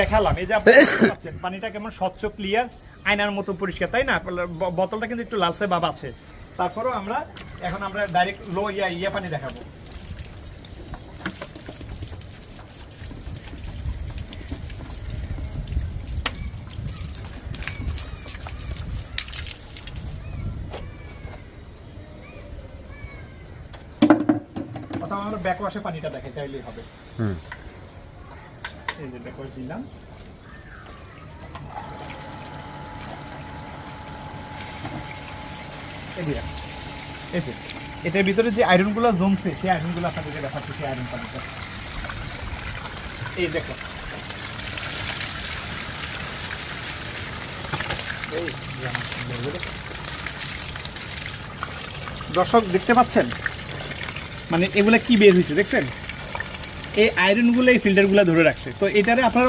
দেখালাম এই যে আপনারা পাচ্ছেন পানিটা কেমন স্বচ্ছ ক্লিয়ার আয়নার মতো পরিষ্কার, তাই না? বোতলটা কিন্তু একটু লালচে ভাব আছে, তারপরেও আমরা ডাইরেক্ট লো ইয়া পানি দেখাবো। অথবা আমরা ব্যাকওয়াশে পানিটা দেখাই তাইলেই হবে। এই যে ব্যাকওয়াশ দিলাম, এটার ভিতরে যে আয়রন গুলো জমছে সেই আয়রন গুলো আপনাদেরকে দেখাচ্ছি। সেই আয়রন পানিটা এই দেখো, দর্শক দেখতে পাচ্ছেন মানে এগুলা কি বের হয়েছে দেখছেন? এই আয়রন গুলো এই ফিল্টার গুলা ধরে রাখছে। তো এটারে আপনারা